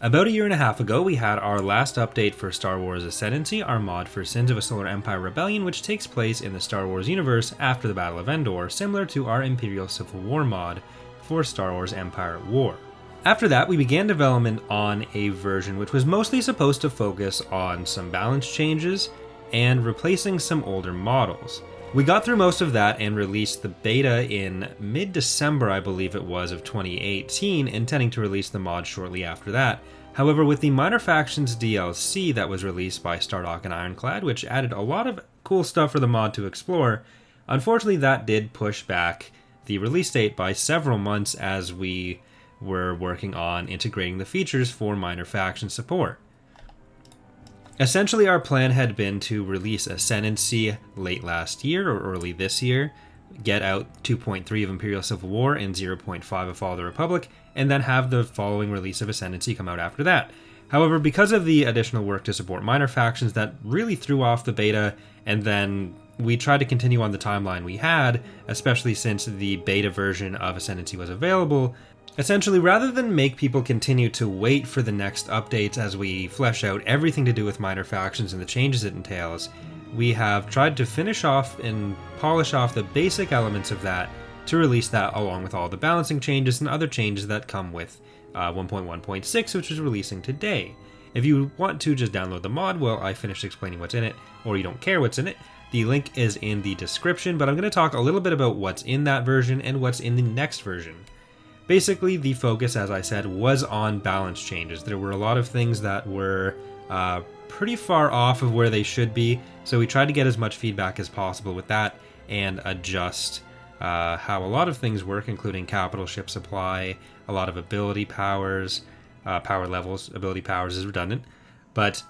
About a year and a half ago, we had our last update for Star Wars Ascendancy, our mod for Sins of a Solar Empire Rebellion, which takes place in the Star Wars universe after the Battle of Endor, similar to our Imperial Civil War mod for Star Wars Empire at War. After that, we began development on a version which was mostly supposed to focus on some balance changes and replacing some older models. We got through most of that and released the beta in mid-December, I believe it was, of 2018, intending to release the mod shortly after that. However, with the Minor Factions DLC that was released by Stardock and Ironclad, which added a lot of cool stuff for the mod to explore, unfortunately that did push back the release date by several months as we were working on integrating the features for Minor Faction support. Essentially, our plan had been to release Ascendancy late last year or early this year, get out 2.3 of Imperial Civil War and 0.5 of Fall of the Republic, and then have the following release of Ascendancy come out after that. However, because of the additional work to support Minor Factions, that really threw off the beta, and then we tried to continue on the timeline we had, especially since the beta version of Ascendancy was available. Essentially, rather than make people continue to wait for the next updates as we flesh out everything to do with Minor Factions and the changes it entails, we have tried to finish off and polish off the basic elements of that to release that along with all the balancing changes and other changes that come with 1.1.6, which is releasing today. If you want to just download the mod, well, I finished explaining what's in it, or you don't care what's in it, the link is in the description, but I'm going to talk a little bit about what's in that version and what's in the next version. Basically, the focus, as I said, was on balance changes. There were a lot of things that were pretty far off of where they should be, so we tried to get as much feedback as possible with that and adjust how a lot of things work, including capital ship supply, a lot of ability powers, power levels. Ability powers is redundant, but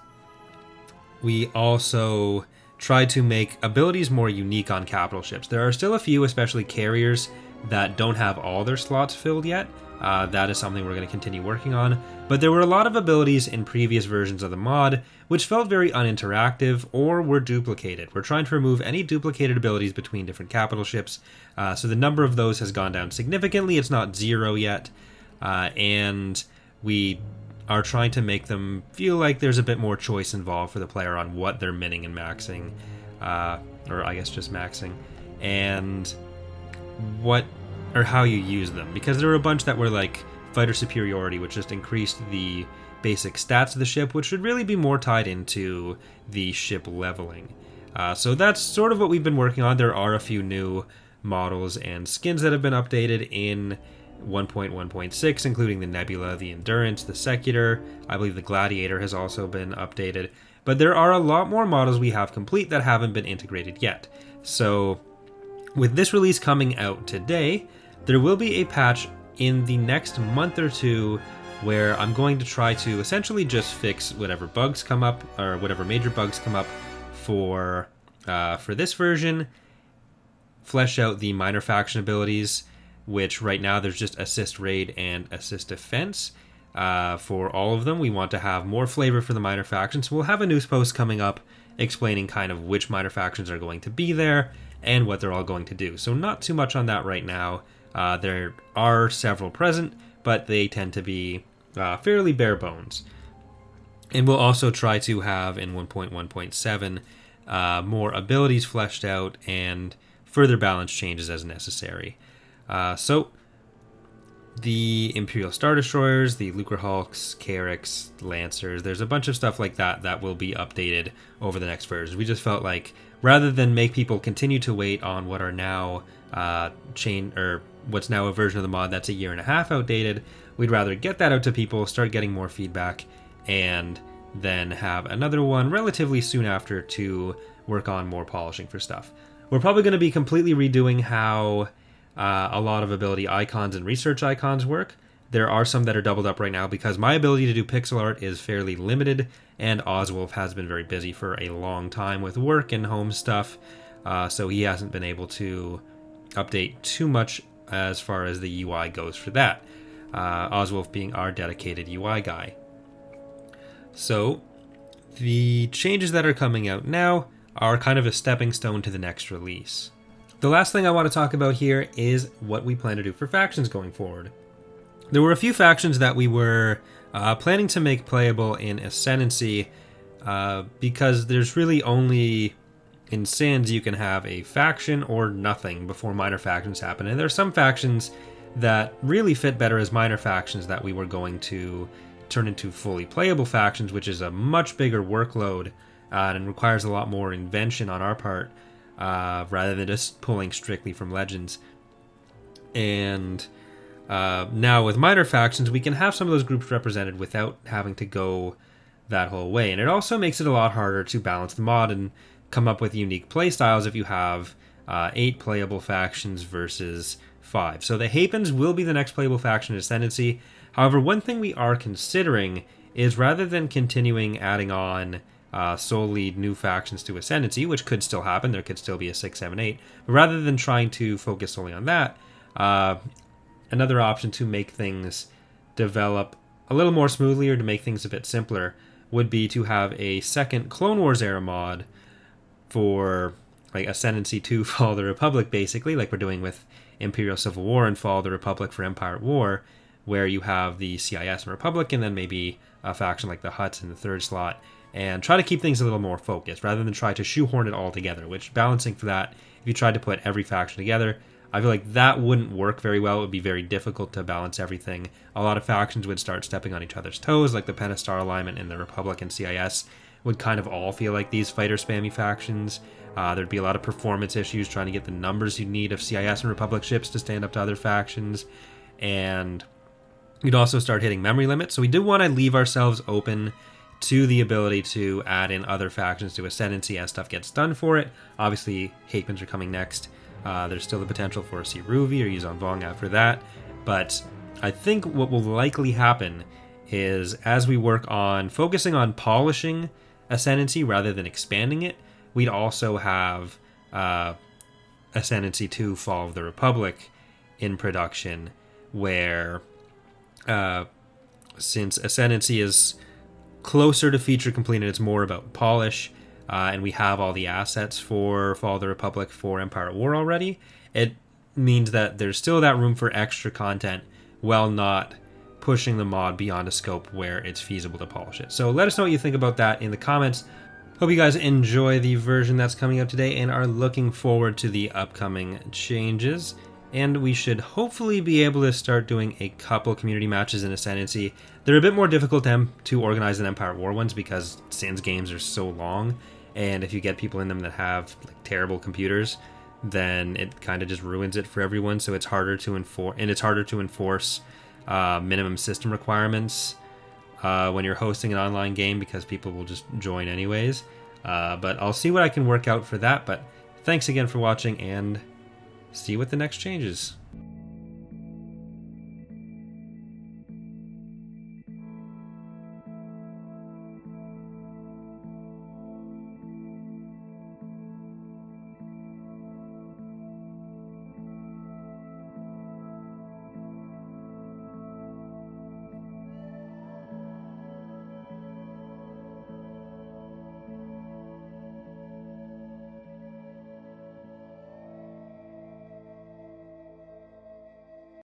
we also tried to make abilities more unique on capital ships. There are still a few, especially carriers, that don't have all their slots filled yet. That is something we're going to continue working on. But there were a lot of abilities in previous versions of the mod which felt very uninteractive or were duplicated. We're trying to remove any duplicated abilities between different capital ships, so the number of those has gone down significantly. It's not 0 yet, and we are trying to make them feel like there's a bit more choice involved for the player on what they're minning and maxing, or I guess just maxing, and what or how you use them, because there were a bunch that were like fighter superiority, which just increased the basic stats of the ship, which should really be more tied into the ship leveling. So that's sort of what we've been working on. There are a few new models and skins that have been updated in 1.1.6, including the Nebula, the Endurance, the Secular. I believe the Gladiator has also been updated, but there are a lot more models we have complete that haven't been integrated yet. So with this release coming out today, there will be a patch in the next month or two where I'm going to try to essentially just fix whatever bugs come up, or whatever major bugs come up for this version, flesh out the Minor Faction abilities, which right now there's just Assist Raid and Assist Defense. For all of them, we want to have more flavor for the Minor Factions. We'll have a news post coming up explaining kind of which Minor Factions are going to be there and what they're all going to do. So not too much on that right now. There are several present, but they tend to be fairly bare bones. And we'll also try to have in 1.1.7 more abilities fleshed out and further balance changes as necessary. So the Imperial Star Destroyers, the Lucrehulks, Carracks, Lancers, there's a bunch of stuff like that that will be updated over the next version. We just felt like rather than make people continue to wait on what are now what's now a version of the mod that's a year and a half outdated, we'd rather get that out to people, start getting more feedback, and then have another one relatively soon after to work on more polishing for stuff. We're probably going to be completely redoing how a lot of ability icons and research icons work. There are some that are doubled up right now because my ability to do pixel art is fairly limited, and Oswolf has been very busy for a long time with work and home stuff, so he hasn't been able to update too much as far as the UI goes for that. Oswolf being our dedicated UI guy. So the changes that are coming out now are kind of a stepping stone to the next release. The last thing I want to talk about here is what we plan to do for factions going forward. There were a few factions that we were planning to make playable in Ascendancy because there's really only in Sins you can have a faction or nothing before minor factions happen. And there are some factions that really fit better as minor factions that we were going to turn into fully playable factions, which is a much bigger workload and requires a lot more invention on our part rather than just pulling strictly from Legends. And now with minor factions, we can have some of those groups represented without having to go that whole way. And it also makes it a lot harder to balance the mod and come up with unique playstyles if you have 8 playable factions versus 5. So the Hapens will be the next playable faction in Ascendancy. However, one thing we are considering is rather than continuing adding on solely new factions to Ascendancy, which could still happen, there could still be a 6, 7, 8, but rather than trying to focus solely on that, another option to make things develop a little more smoothly or to make things a bit simpler would be to have a second Clone Wars era mod for like Ascendancy 2 Fall of the Republic, basically, like we're doing with Imperial Civil War and Fall of the Republic for Empire at War, where you have the CIS and Republic and then maybe a faction like the Hutts in the third slot, and try to keep things a little more focused rather than try to shoehorn it all together, which balancing for that, if you tried to put every faction together, I feel like that wouldn't work very well. It would be very difficult to balance everything. A lot of factions would start stepping on each other's toes, like the Pentastar alignment in the Republic and CIS would kind of all feel like these fighter spammy factions. There'd be a lot of performance issues trying to get the numbers you need of CIS and Republic ships to stand up to other factions. And you'd also start hitting memory limits. So we do want to leave ourselves open to the ability to add in other factions to Ascendancy as stuff gets done for it. Obviously, Hapens are coming next. There's still the potential for a Siruvi or Yuzon Vong after that. But I think what will likely happen is as we work on focusing on polishing Ascendancy rather than expanding it, we'd also have Ascendancy 2 Fall of the Republic in production, where since Ascendancy is closer to feature complete and it's more about polish, and we have all the assets for Fall of the Republic for Empire at War already, it means that there's still that room for extra content while not pushing the mod beyond a scope where it's feasible to polish it. So let us know what you think about that in the comments. Hope you guys enjoy the version that's coming up today and are looking forward to the upcoming changes. And we should hopefully be able to start doing a couple community matches in Ascendancy. They're a bit more difficult to organize than Empire at War ones because Sins games are so long, and if you get people in them that have like terrible computers, then it kind of just ruins it for everyone. So it's harder to enforce minimum system requirements when you're hosting an online game because people will just join anyways. But I'll see what I can work out for that. But thanks again for watching, and see what the next change is.